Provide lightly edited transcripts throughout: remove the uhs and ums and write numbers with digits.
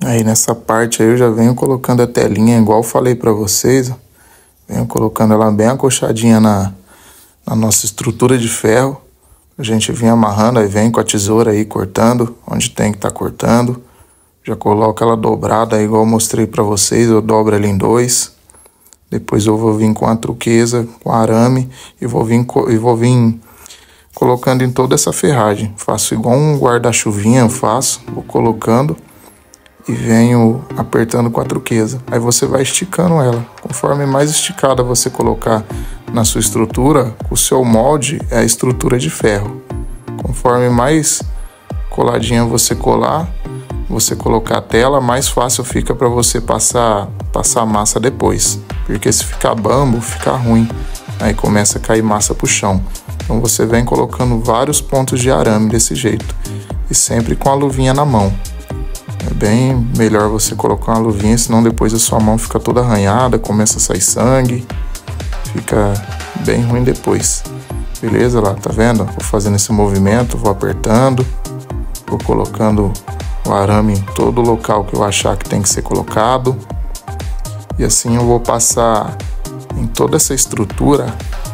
Aí nessa parte aí eu já venho colocando a telinha igual eu falei pra vocês, ó. Venho colocando ela bem acochadinha na nossa estrutura de ferro. A gente vem amarrando, aí vem com a tesoura aí cortando, onde tem que estar cortando. Já coloco ela dobrada, aí igual eu mostrei pra vocês, eu dobro ela em 2. Depois eu vou vir com a truqueza, com arame, e vou vir colocando em toda essa ferragem. Faço igual um guarda-chuvinha, vou colocando e venho apertando com a truqueza. Aí você vai esticando ela. Conforme mais esticada você colocar na sua estrutura, o seu molde é a estrutura de ferro. Conforme mais coladinha você colar, você colocar a tela, mais fácil fica para você passar a massa depois. Porque se ficar bambo, fica ruim. Aí começa a cair massa pro chão. Então você vem colocando vários pontos de arame desse jeito. E sempre com a luvinha na mão. É bem melhor você colocar uma luvinha, senão depois a sua mão fica toda arranhada, começa a sair sangue. Fica bem ruim depois. Beleza? Lá, tá vendo? Vou fazendo esse movimento, vou apertando. Vou colocando o arame em todo o local que eu achar que tem que ser colocado. E assim eu vou passar em toda essa estrutura,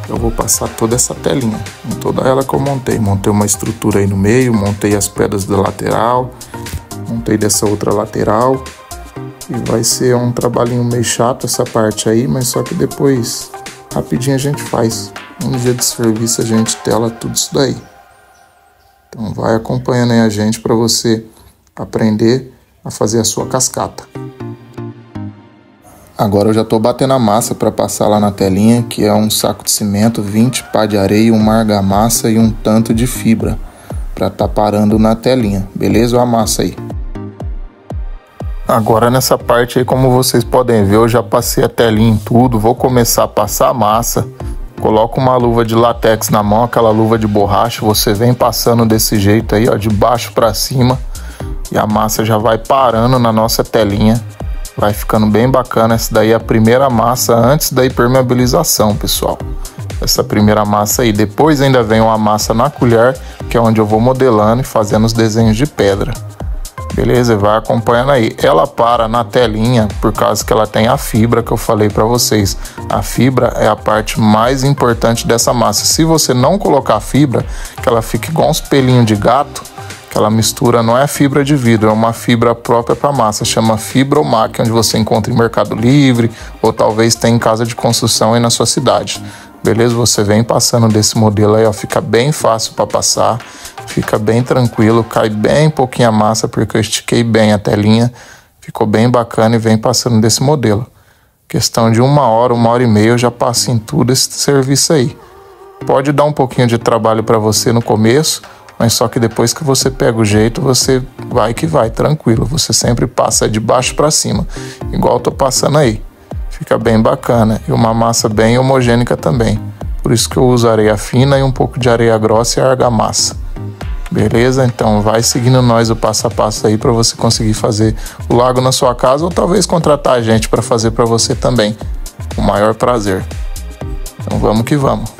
eu vou passar toda essa telinha, em toda ela que eu montei. Montei uma estrutura aí no meio, montei as pedras da lateral, montei dessa outra lateral. E vai ser um trabalhinho meio chato essa parte aí, mas só que depois, rapidinho a gente faz. Um dia de serviço a gente tela tudo isso daí. Então vai acompanhando aí a gente para você aprender a fazer a sua cascata. Agora eu já estou batendo a massa para passar lá na telinha, que é um saco de cimento, 20 pá de areia, uma argamassa e um tanto de fibra, para estar parando na telinha, beleza? A massa aí. Agora nessa parte aí, como vocês podem ver, eu já passei a telinha em tudo, vou começar a passar a massa. Coloca uma luva de látex na mão, aquela luva de borracha, você vem passando desse jeito aí, ó, de baixo para cima, e a massa já vai parando na nossa telinha. Vai ficando bem bacana. Essa daí é a primeira massa antes da impermeabilização, pessoal. Essa primeira massa aí. Depois ainda vem uma massa na colher, que é onde eu vou modelando e fazendo os desenhos de pedra. Beleza? Vai acompanhando aí. Ela para na telinha por causa que ela tem a fibra que eu falei para vocês. A fibra é a parte mais importante dessa massa. Se você não colocar fibra, que ela fica igual uns pelinhos de gato, aquela mistura não é fibra de vidro, é uma fibra própria para massa, chama Fibromac, onde você encontra em Mercado Livre ou talvez tem em casa de construção aí na sua cidade. Beleza? Você vem passando desse modelo aí, ó, fica bem fácil para passar, fica bem tranquilo, cai bem pouquinha massa porque eu estiquei bem a telinha, ficou bem bacana e vem passando desse modelo. Questão de 1 hora e meia eu já passo em tudo esse serviço aí. Pode dar um pouquinho de trabalho para você no começo, mas só que depois que você pega o jeito, você vai que vai, tranquilo. Você sempre passa de baixo para cima, igual eu tô passando aí. Fica bem bacana e uma massa bem homogênica também. Por isso que eu uso areia fina e um pouco de areia grossa e argamassa. Beleza? Então vai seguindo nós o passo a passo aí para você conseguir fazer o lago na sua casa ou talvez contratar a gente para fazer para você também. Com o maior prazer. Então vamos que vamos.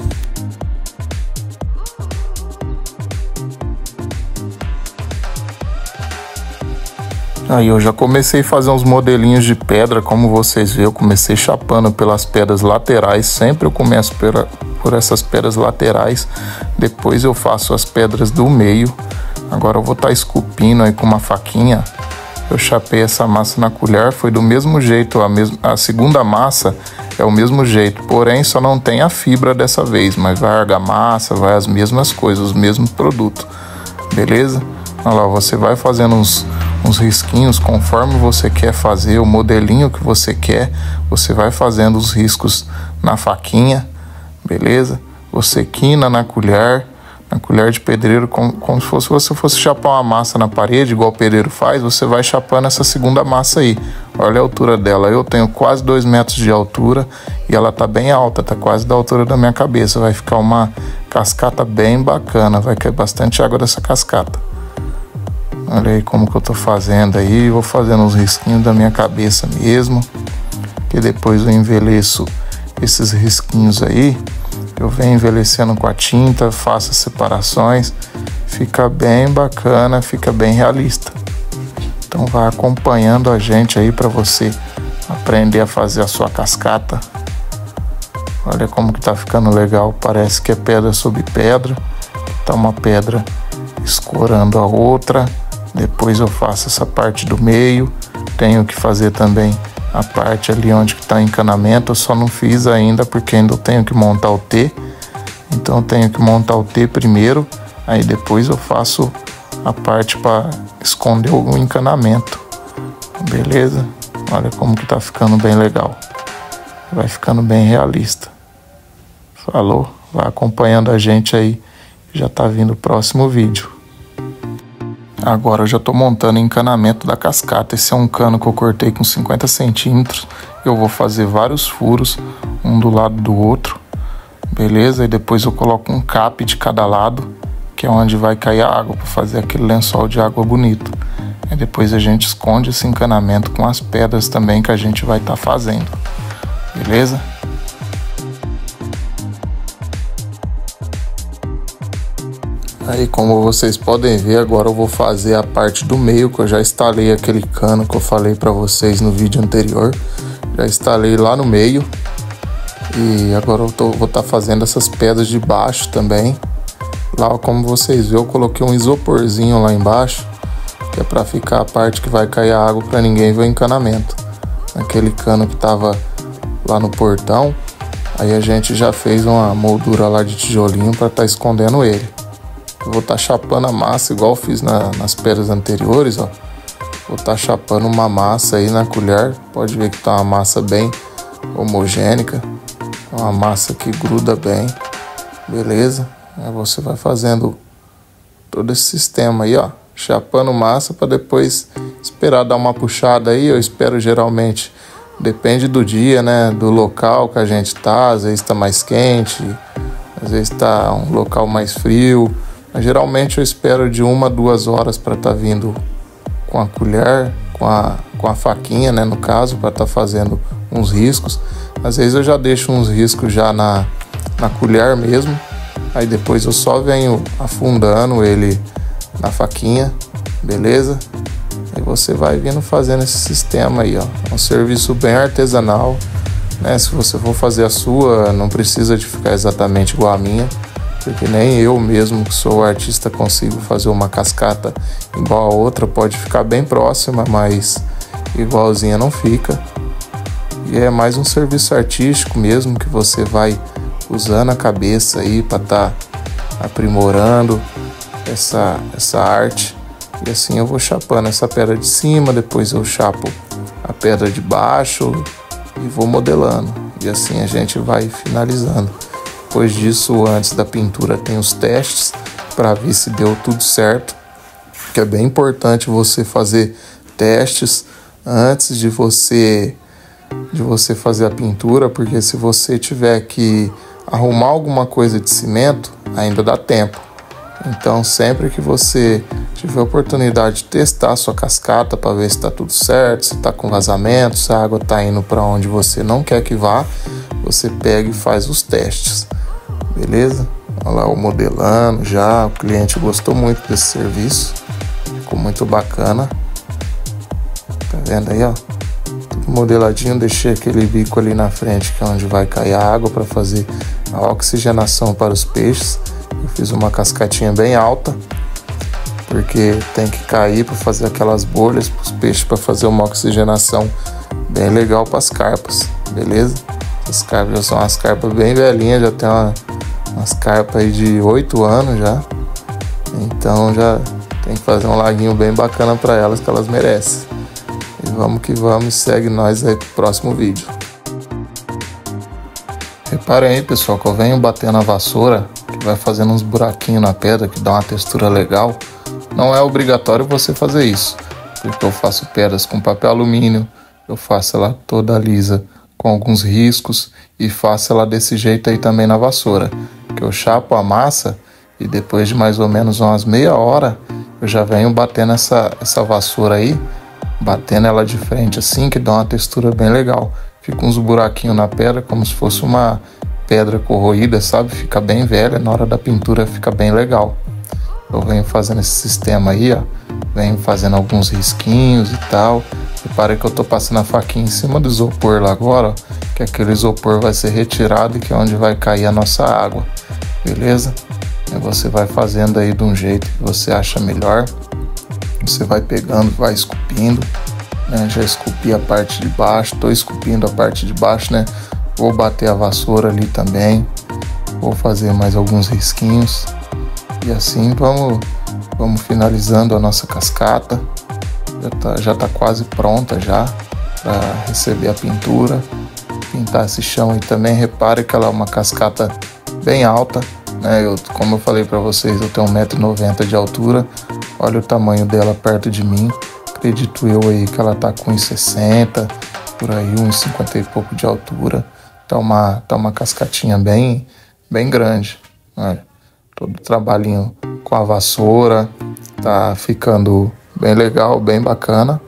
Aí eu já comecei a fazer uns modelinhos de pedra, como vocês veem, eu comecei chapando pelas pedras laterais, sempre eu começo por essas pedras laterais, depois eu faço as pedras do meio. Agora eu vou estar esculpindo aí com uma faquinha, eu chapei essa massa na colher, foi do mesmo jeito, a segunda massa é o mesmo jeito, porém só não tem a fibra dessa vez, mas vai argamassa, vai as mesmas coisas, os mesmos produtos, beleza? Olha lá, você vai fazendo uns risquinhos conforme você quer fazer, o modelinho que você quer, você vai fazendo os riscos na faquinha, beleza? Você quina na colher de pedreiro, como se você fosse chapar uma massa na parede, igual o pedreiro faz, você vai chapando essa segunda massa aí. Olha a altura dela, eu tenho quase 2 metros de altura e ela tá bem alta, tá quase da altura da minha cabeça, vai ficar uma cascata bem bacana, vai cair bastante água dessa cascata. Olha aí como que eu tô fazendo aí, vou fazendo uns risquinhos da minha cabeça mesmo, que depois eu envelheço esses risquinhos aí, eu venho envelhecendo com a tinta, faço as separações, fica bem bacana, fica bem realista. Então vai acompanhando a gente aí para você aprender a fazer a sua cascata. Olha como que tá ficando legal, parece que é pedra sobre pedra, tá uma pedra escorando a outra. Depois eu faço essa parte do meio, tenho que fazer também a parte ali onde que tá o encanamento. Eu só não fiz ainda porque ainda tenho que montar o T, então eu tenho que montar o T primeiro, aí depois eu faço a parte para esconder o encanamento, beleza? Olha como que tá ficando bem legal, vai ficando bem realista. Falou? Vai acompanhando a gente aí, já tá vindo o próximo vídeo. Agora eu já tô montando o encanamento da cascata. Esse é um cano que eu cortei com 50 centímetros. Eu vou fazer vários furos, um do lado do outro, beleza? E depois eu coloco um cap de cada lado, que é onde vai cair a água, para fazer aquele lençol de água bonito. E depois a gente esconde esse encanamento com as pedras também que a gente vai estar fazendo, beleza? Aí, como vocês podem ver, agora eu vou fazer a parte do meio, que eu já instalei aquele cano que eu falei para vocês no vídeo anterior. Já instalei lá no meio. E agora eu vou estar fazendo essas pedras de baixo também. Lá, como vocês viram, eu coloquei um isoporzinho lá embaixo, que é para ficar a parte que vai cair a água para ninguém ver o encanamento. Aquele cano que tava lá no portão, aí a gente já fez uma moldura lá de tijolinho para estar escondendo ele. Eu vou estar chapando a massa igual eu fiz nas pedras anteriores, ó. Vou estar chapando uma massa aí na colher. Pode ver que tá uma massa bem homogênica, uma massa que gruda bem, beleza? Aí você vai fazendo todo esse sistema aí, ó, chapando massa para depois esperar dar uma puxada aí. Eu espero, geralmente, depende do dia, né, do local que a gente tá. Às vezes tá mais quente, às vezes tá um local mais frio. Mas geralmente eu espero de 1 a 2 horas para estar vindo com a colher, com a faquinha, né, no caso, para estar fazendo uns riscos. Às vezes eu já deixo uns riscos já na colher mesmo, aí depois eu só venho afundando ele na faquinha, beleza? Aí você vai vindo fazendo esse sistema aí, ó. É um serviço bem artesanal, né? Se você for fazer a sua, não precisa de ficar exatamente igual a minha, porque nem eu mesmo, que sou artista, consigo fazer uma cascata igual a outra. Pode ficar bem próxima, mas igualzinha não fica. E é mais um serviço artístico mesmo, que você vai usando a cabeça aí para estar aprimorando essa arte. E assim eu vou chapando essa pedra de cima, depois eu chapo a pedra de baixo e vou modelando. E assim a gente vai finalizando. Depois disso, antes da pintura, tem os testes para ver se deu tudo certo, que é bem importante você fazer testes antes de você fazer a pintura, porque se você tiver que arrumar alguma coisa de cimento, ainda dá tempo. Então, sempre que você tiver a oportunidade de testar a sua cascata para ver se está tudo certo, se está com vazamento, se a água está indo para onde você não quer que vá, você pega e faz os testes. Beleza? Olha lá, o modelando já. O cliente gostou muito desse serviço, ficou muito bacana. Tá vendo aí, ó? Tudo modeladinho. Deixei aquele bico ali na frente, que é onde vai cair a água, para fazer a oxigenação para os peixes. Eu fiz uma cascatinha bem alta, porque tem que cair para fazer aquelas bolhas para os peixes, para fazer uma oxigenação bem legal para as carpas, beleza? As carpas já são umas carpas bem velhinhas, já tem umas carpas aí de 8 anos já. Então já tem que fazer um laguinho bem bacana para elas, que elas merecem. E vamos que vamos, segue nós aí pro próximo vídeo. Reparem aí, pessoal, que eu venho batendo a vassoura, que vai fazendo uns buraquinhos na pedra, que dá uma textura legal. Não é obrigatório você fazer isso, porque eu faço pedras com papel alumínio, eu faço ela toda lisa, com alguns riscos, e faço ela desse jeito aí também na vassoura, que eu chapo a massa e depois de mais ou menos umas meia hora eu já venho batendo essa vassoura aí, batendo ela de frente assim, que dá uma textura bem legal. Fica uns buraquinhos na pedra, como se fosse uma pedra corroída, sabe? Fica bem velha, na hora da pintura fica bem legal. Eu venho fazendo esse sistema aí, ó, Vem fazendo alguns risquinhos e tal. Repare que eu tô passando a faquinha em cima do isopor lá agora, ó, que aquele isopor vai ser retirado e que é onde vai cair a nossa água, beleza? E você vai fazendo aí de um jeito que você acha melhor. Você vai pegando, vai esculpindo, né? Já esculpi a parte de baixo, tô esculpindo a parte de baixo, né? Vou bater a vassoura ali também. Vou fazer mais alguns risquinhos. E assim vamos finalizando a nossa cascata. Já tá quase pronta já para receber a pintura. Pintar esse chão aí também. Repare que ela é uma cascata bem alta, né? Como eu falei para vocês, eu tenho 1,90 m de altura. Olha o tamanho dela perto de mim. Acredito eu aí que ela tá com 1,60 por aí, 1,50 e pouco de altura. Tá uma cascatinha bem grande. Olha, todo o trabalhinho com a vassoura tá ficando bem legal, bem bacana.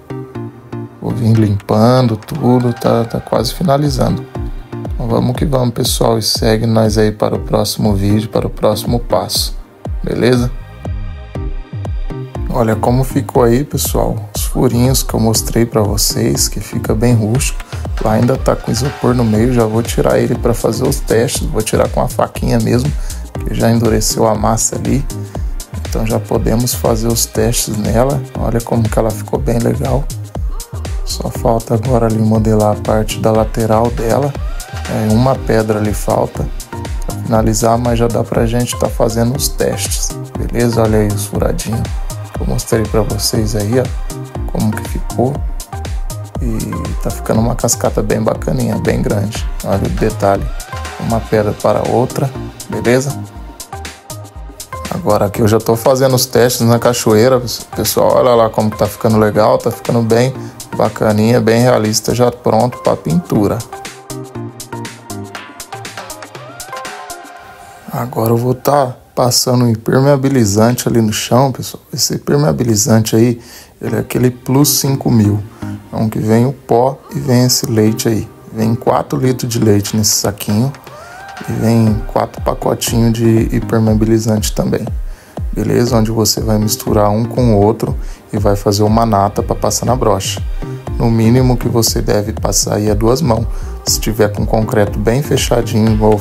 Vou vir limpando tudo, tá quase finalizando. Então vamos que vamos, pessoal, e segue nós aí para o próximo vídeo, para o próximo passo, beleza? Olha como ficou aí, pessoal, os furinhos que eu mostrei para vocês, que fica bem rústico. Lá ainda tá com isopor no meio, já vou tirar ele para fazer os testes, vou tirar com a faquinha mesmo, que já endureceu a massa ali. Então já podemos fazer os testes nela. Olha como que ela ficou bem legal. Só falta agora ali modelar a parte da lateral dela. Uma pedra ali falta para finalizar, mas já dá pra gente tá fazendo os testes, beleza? Olha aí os furadinhos que eu mostrei para vocês aí, ó, como que ficou. E tá ficando uma cascata bem bacaninha, bem grande. Olha o detalhe, uma pedra para outra, beleza? Agora aqui eu já tô fazendo os testes na cachoeira, pessoal. Olha lá como que tá ficando legal, tá ficando bem bacaninha, bem realista, já pronto para pintura. Agora eu vou estar passando um impermeabilizante ali no chão, pessoal. Esse impermeabilizante aí, ele é aquele Plus 5000. Então que vem o pó e vem esse leite aí. Vem 4 litros de leite nesse saquinho. E vem 4 pacotinhos de impermeabilizante também, beleza? Onde você vai misturar um com o outro e vai fazer uma nata para passar na brocha. No mínimo que você deve passar aí é 2 mãos. Se tiver com concreto bem fechadinho, igual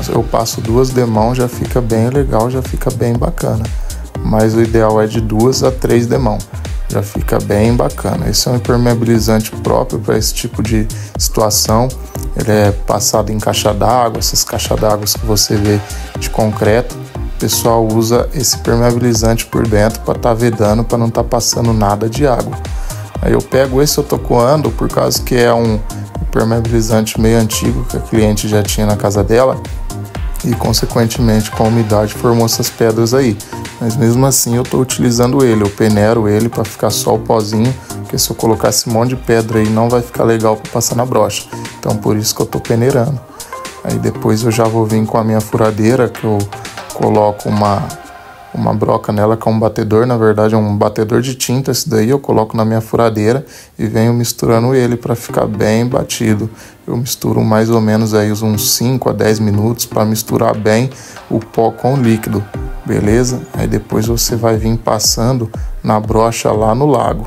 eu passo 2 demãos, já fica bem legal, já fica bem bacana. Mas o ideal é de 2 a 3 demãos. Já fica bem bacana. Esse é um impermeabilizante próprio para esse tipo de situação. Ele é passado em caixa d'água, essas caixas d'água que você vê de concreto. O pessoal usa esse impermeabilizante por dentro para estar vedando, para não estar passando nada de água. Aí eu pego esse, eu tô coando, por causa que é um impermeabilizante meio antigo que a cliente já tinha na casa dela. E consequentemente com a umidade formou essas pedras aí. Mas mesmo assim eu estou utilizando ele, eu peneiro ele para ficar só o pozinho, porque se eu colocar esse monte de pedra aí não vai ficar legal para passar na brocha. Então por isso que eu estou peneirando. Aí depois eu já vou vir com a minha furadeira, que eu coloco uma broca nela com um batedor, na verdade é um batedor de tinta, esse daí eu coloco na minha furadeira e venho misturando ele para ficar bem batido. Eu misturo mais ou menos aí uns 5 a 10 minutos para misturar bem o pó com o líquido, beleza? Aí depois você vai vir passando na brocha lá no lago.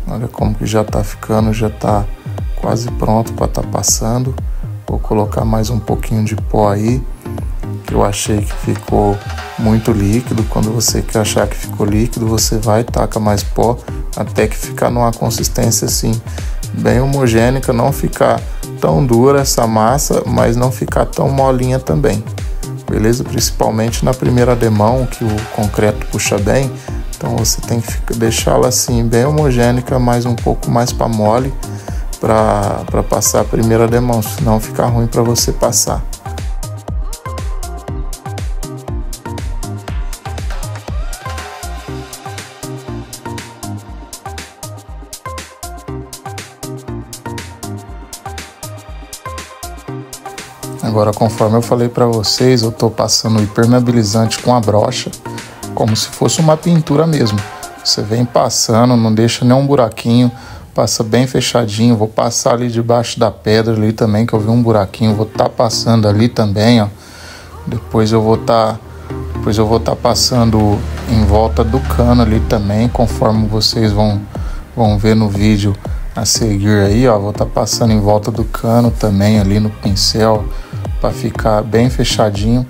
Olha como que já tá ficando, já tá quase pronto para tá passando. Vou colocar mais um pouquinho de pó aí, que eu achei que ficou muito líquido. Quando você quer achar que ficou líquido, você vai e taca mais pó até que ficar numa consistência assim bem homogênea, não ficar tão dura essa massa, mas não ficar tão molinha também, beleza? Principalmente na primeira demão, que o concreto puxa bem, então você tem que deixá-la assim bem homogênea, mas um pouco mais para mole, para passar a primeira demão, senão fica ruim para você passar. Agora, conforme eu falei para vocês, eu tô passando o impermeabilizante com a brocha, como se fosse uma pintura mesmo. Você vem passando, não deixa nenhum buraquinho, passa bem fechadinho. Vou passar ali debaixo da pedra ali também, que eu vi um buraquinho, vou estar passando ali também, ó. Depois eu vou estar Depois eu vou estar passando em volta do cano ali também, conforme vocês vão ver no vídeo a seguir aí, ó. Vou estar passando em volta do cano também ali no pincel, para ficar bem fechadinho.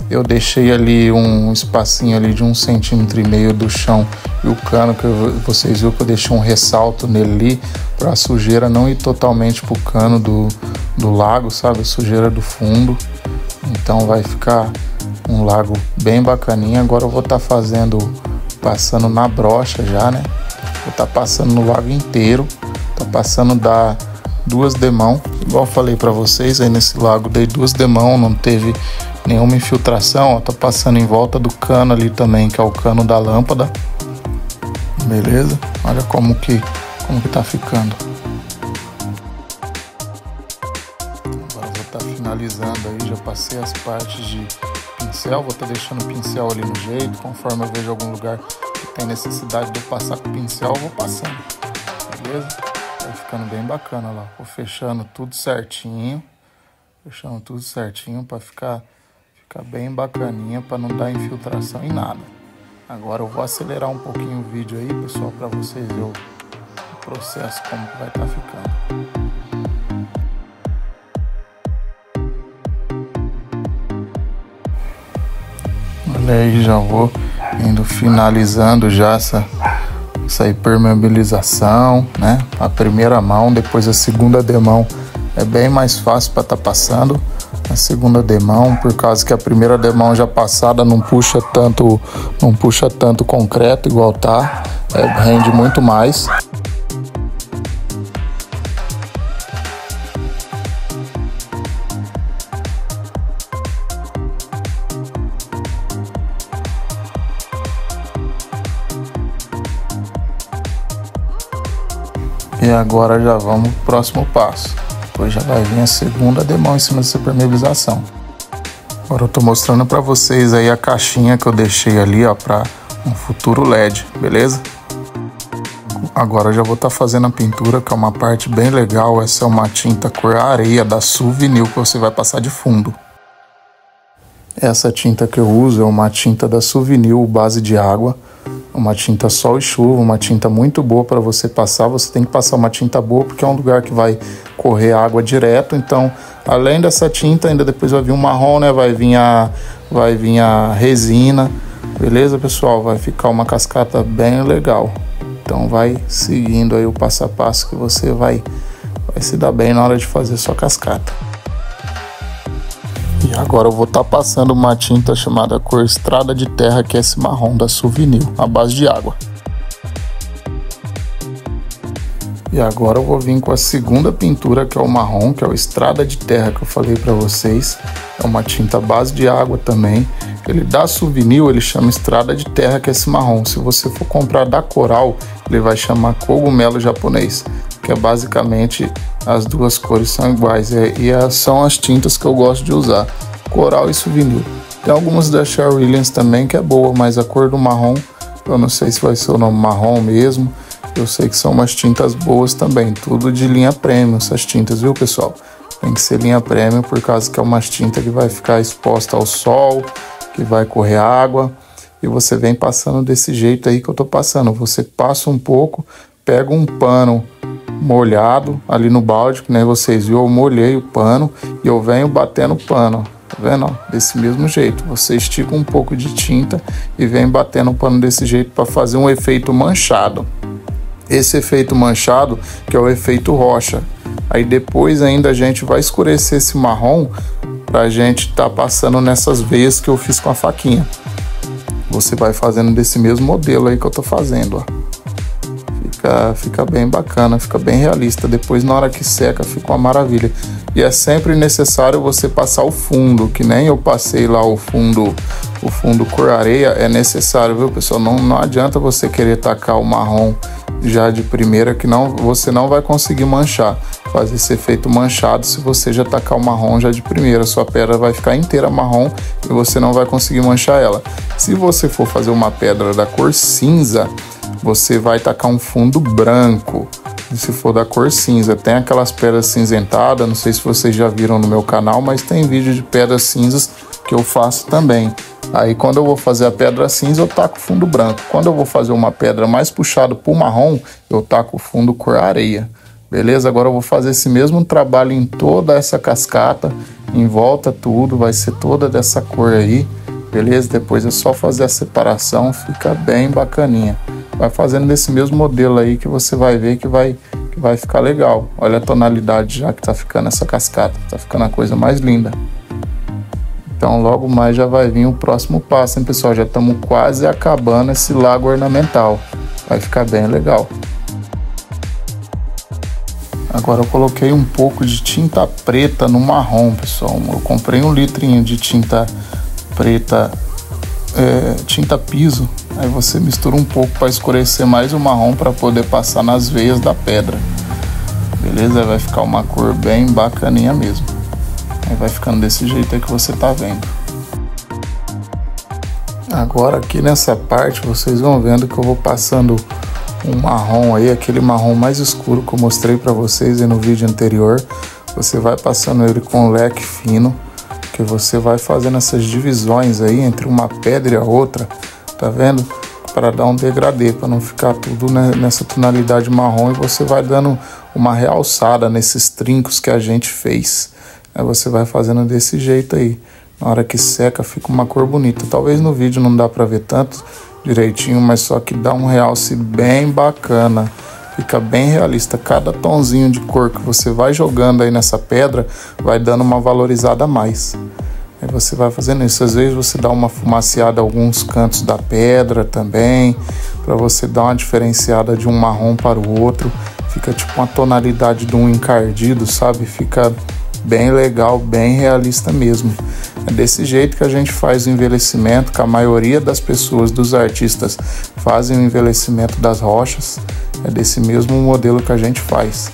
Eu deixei ali um espacinho ali de 1,5 cm do chão e o cano, que vocês viram que eu deixei um ressalto nele ali, para a sujeira não ir totalmente pro cano do lago, sabe? A sujeira do fundo. Então vai ficar um lago bem bacaninha. Agora eu vou estar passando na brocha já, né? Vou estar passando no lago inteiro. Tá passando da 2 demãos, igual eu falei para vocês, aí nesse lago dei 2 demãos, não teve nenhuma infiltração, ó. Tá passando em volta do cano ali também, que é o cano da lâmpada. Beleza? Olha como que tá ficando. Agora eu vou estar finalizando aí, já passei as partes de pincel, vou estar deixando o pincel ali no jeito, conforme eu vejo algum lugar que tem necessidade de eu passar com o pincel, eu vou passando. Beleza? Vai ficando bem bacana lá. Vou fechando tudo certinho. Fechando tudo certinho para ficar bem bacaninha, para não dar infiltração em nada. Agora eu vou acelerar um pouquinho o vídeo aí, pessoal, para vocês verem o processo, como que vai estar ficando. Olha aí, já vou indo finalizando já essa impermeabilização, né? A primeira mão, depois a segunda demão é bem mais fácil para estar passando. A segunda demão, por causa que a primeira demão já passada não puxa tanto concreto igual tá, rende muito mais. E agora já vamos pro próximo passo. Depois já vai vir a segunda demão em cima dessa permeabilização. Agora eu tô mostrando para vocês aí a caixinha que eu deixei ali, ó, para um futuro LED, beleza? Agora eu já vou estar fazendo a pintura, que é uma parte bem legal. Essa é uma tinta cor areia da Souvenir que você vai passar de fundo. Essa tinta que eu uso é uma tinta da Souvenir, base de água. Uma tinta sol e chuva, uma tinta muito boa para você passar. Você tem que passar uma tinta boa porque é um lugar que vai correr água direto. Então, além dessa tinta, ainda depois vai vir um marrom, né? Vai vir a resina, beleza, pessoal? Vai ficar uma cascata bem legal. Então, vai seguindo aí o passo a passo que você vai se dar bem na hora de fazer sua cascata. E agora eu vou estar passando uma tinta chamada cor Estrada de Terra, que é esse marrom da Souvenir, à base de água. E agora eu vou vir com a segunda pintura, que é o marrom, que é o Estrada de Terra, que eu falei para vocês. É uma tinta à base de água também. Ele da Souvenir, ele chama Estrada de Terra, que é esse marrom. Se você for comprar da Coral, ele vai chamar Cogumelo Japonês, que é basicamente as duas cores são iguais. São as tintas que eu gosto de usar, Coral e Souvenir. Tem algumas da Sherwin Williams também que é boa, mas a cor do marrom, eu não sei se vai ser o nome marrom mesmo. Eu sei que são umas tintas boas também, tudo de linha premium essas tintas, viu, pessoal? Tem que ser linha premium, por causa que é uma tinta que vai ficar exposta ao sol, que vai correr água, e você vem passando desse jeito aí que eu tô passando. Você passa um pouco, pega um pano molhado ali no balde, que nem vocês viram, eu molhei o pano e eu venho batendo o pano, tá vendo? Ó, desse mesmo jeito, você estica um pouco de tinta e vem batendo o pano desse jeito para fazer um efeito manchado. Esse efeito manchado que é o efeito rocha. Aí depois ainda a gente vai escurecer esse marrom pra gente tá passando nessas veias que eu fiz com a faquinha. Você vai fazendo desse mesmo modelo aí que eu tô fazendo, ó. Fica bem bacana, fica bem realista. Depois na hora que seca fica uma maravilha. E é sempre necessário você passar o fundo, que nem eu passei lá o fundo cor areia. É necessário, viu, pessoal? Não adianta você querer tacar o marrom já de primeira, que você não vai conseguir manchar, fazer esse efeito manchado se você já tacar o marrom já de primeira. Sua pedra vai ficar inteira marrom e você não vai conseguir manchar ela. Se você for fazer uma pedra da cor cinza, você vai tacar um fundo branco. Se for da cor cinza, tem aquelas pedras cinzentadas, não sei se vocês já viram no meu canal, mas tem vídeo de pedras cinzas que eu faço também. Aí quando eu vou fazer a pedra cinza, eu taco fundo branco. Quando eu vou fazer uma pedra mais puxada pro marrom, eu taco fundo cor areia. Beleza? Agora eu vou fazer esse mesmo trabalho em toda essa cascata, em volta tudo, vai ser toda dessa cor aí, beleza? Depois é só fazer a separação, fica bem bacaninha. Vai fazendo desse mesmo modelo aí que você vai ver que vai ficar legal. Olha a tonalidade já que tá ficando essa cascata, tá ficando a coisa mais linda. Então logo mais já vai vir o próximo passo, hein, pessoal? Já estamos quase acabando esse lago ornamental, vai ficar bem legal. Agora eu coloquei um pouco de tinta preta no marrom, pessoal. Eu comprei 1 litrinho de tinta preta, tinta piso. Aí você mistura um pouco para escurecer mais o marrom para poder passar nas veias da pedra. Beleza? Vai ficar uma cor bem bacaninha mesmo. Aí vai ficando desse jeito aí que você tá vendo. Agora aqui nessa parte vocês vão vendo que eu vou passando um marrom aí, aquele marrom mais escuro que eu mostrei para vocês aí no vídeo anterior. Você vai passando ele com um leque fino, que você vai fazendo essas divisões aí entre uma pedra e a outra, tá vendo? Para dar um degradê, para não ficar tudo nessa tonalidade marrom, e você vai dando uma realçada nesses trincos que a gente fez. Aí você vai fazendo desse jeito aí. Na hora que seca fica uma cor bonita. Talvez no vídeo não dá para ver tanto direitinho, mas só que dá um realce bem bacana, fica bem realista. Cada tonzinho de cor que você vai jogando aí nessa pedra vai dando uma valorizada a mais. Aí você vai fazendo isso. Às vezes você dá uma fumaciada em alguns cantos da pedra também, para você dar uma diferenciada de um marrom para o outro. Fica tipo uma tonalidade de um encardido, sabe? Fica bem legal, bem realista mesmo. É desse jeito que a gente faz o envelhecimento, que a maioria das pessoas, dos artistas, fazem o envelhecimento das rochas. É desse mesmo modelo que a gente faz.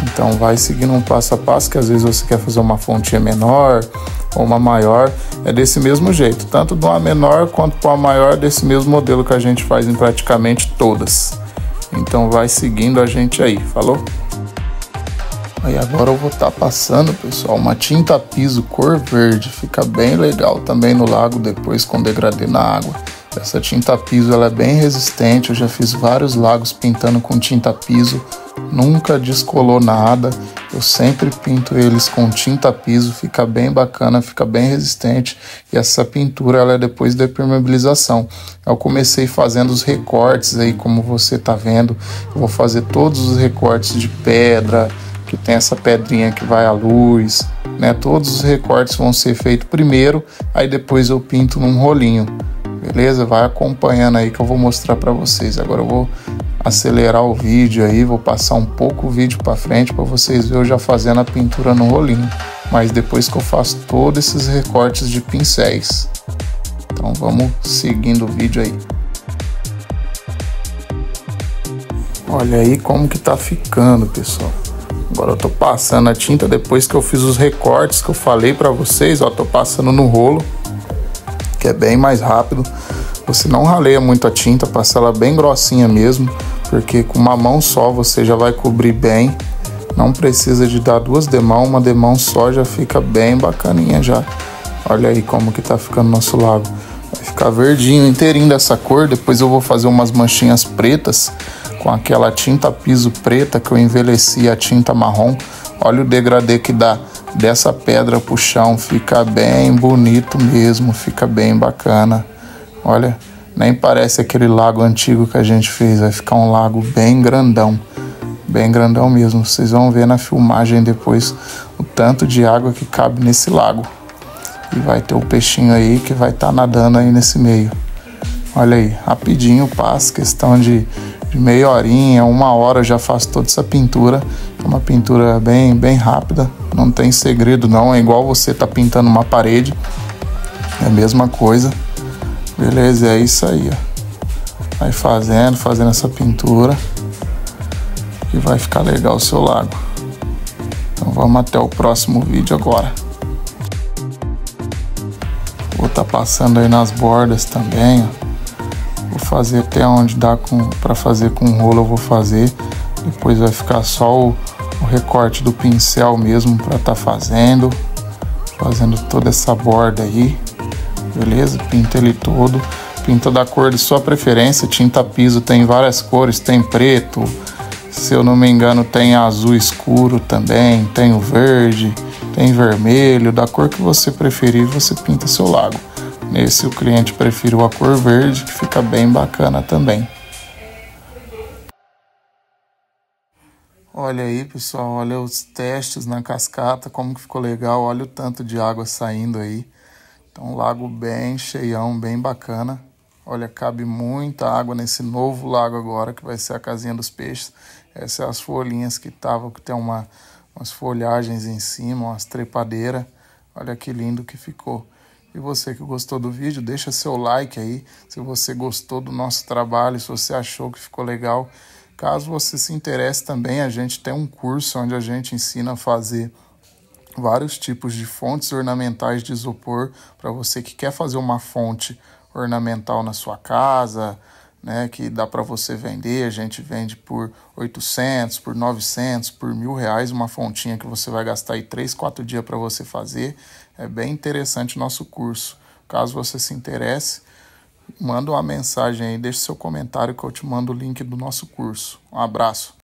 Então vai seguindo um passo a passo, que às vezes você quer fazer uma fontinha menor ou uma maior. É desse mesmo jeito, tanto de uma menor quanto para uma maior, desse mesmo modelo que a gente faz em praticamente todas. Então vai seguindo a gente aí, falou? Aí agora eu vou estar passando, pessoal, uma tinta piso cor verde. Fica bem legal também no lago depois com degradê na água. Essa tinta piso ela é bem resistente. Eu já fiz vários lagos pintando com tinta piso. Nunca descolou nada. Eu sempre pinto eles com tinta piso. Fica bem bacana, fica bem resistente. E essa pintura ela é depois da impermeabilização. Eu comecei fazendo os recortes aí, como você tá vendo. Eu vou fazer todos os recortes de pedra, que tem essa pedrinha que vai à luz, né? Todos os recortes vão ser feitos primeiro, aí depois eu pinto num rolinho, beleza? Vai acompanhando aí que eu vou mostrar para vocês. Agora eu vou acelerar o vídeo aí, vou passar um pouco o vídeo para frente para vocês verem eu já fazendo a pintura no rolinho, mas depois que eu faço todos esses recortes de pincéis. Então vamos seguindo o vídeo aí. Olha aí como que tá ficando, pessoal. Agora eu tô passando a tinta depois que eu fiz os recortes que eu falei pra vocês, ó, tô passando no rolo, que é bem mais rápido. Você não raleia muito a tinta, passa ela bem grossinha mesmo, porque com uma mão só você já vai cobrir bem. Não precisa de dar duas demãos, uma demão só já fica bem bacaninha já. Olha aí como que tá ficando nosso lago. Vai ficar verdinho inteirinho dessa cor. Depois eu vou fazer umas manchinhas pretas com aquela tinta piso preta que eu envelheci a tinta marrom. Olha o degradê que dá dessa pedra pro chão, fica bem bonito mesmo, fica bem bacana. Olha, nem parece aquele lago antigo que a gente fez, vai ficar um lago bem grandão mesmo. Vocês vão ver na filmagem depois o tanto de água que cabe nesse lago. E vai ter o peixinho aí que vai estar nadando aí nesse meio. Olha aí, rapidinho passa, questão de meia horinha, 1 hora já faço toda essa pintura. É uma pintura bem rápida, não tem segredo não, é igual você tá pintando uma parede, é a mesma coisa. Beleza, é isso aí, ó. Vai fazendo essa pintura e vai ficar legal o seu lago. Então vamos até o próximo vídeo agora. Vou estar passando aí nas bordas também, ó. Vou fazer até onde dá para fazer com rolo, eu vou fazer. Depois vai ficar só o recorte do pincel mesmo para estar fazendo toda essa borda aí. beleza? Pinta ele todo, pinta da cor de sua preferência. Tinta piso tem várias cores, tem preto, se eu não me engano tem azul escuro também, tem o verde, tem vermelho, da cor que você preferir você pinta seu lago. Nesse o cliente preferiu a cor verde, que fica bem bacana também. Olha aí, pessoal, olha os testes na cascata, como que ficou legal, olha o tanto de água saindo aí. Então, um lago bem cheião, bem bacana. Olha, cabe muita água nesse novo lago agora, que vai ser a casinha dos peixes. Essas são as folhinhas que estavam, que tem umas folhagens em cima, umas trepadeiras. Olha que lindo que ficou. E você que gostou do vídeo, deixa seu like aí, se você gostou do nosso trabalho, se você achou que ficou legal. Caso você se interesse também, a gente tem um curso onde a gente ensina a fazer vários tipos de fontes ornamentais de isopor para você que quer fazer uma fonte ornamental na sua casa, né, que dá para você vender. A gente vende por 800, por 900, por R$1.000 uma fontinha que você vai gastar aí 3, 4 dias para você fazer. É bem interessante o nosso curso. Caso você se interesse, manda uma mensagem aí, deixe seu comentário que eu te mando o link do nosso curso. Um abraço.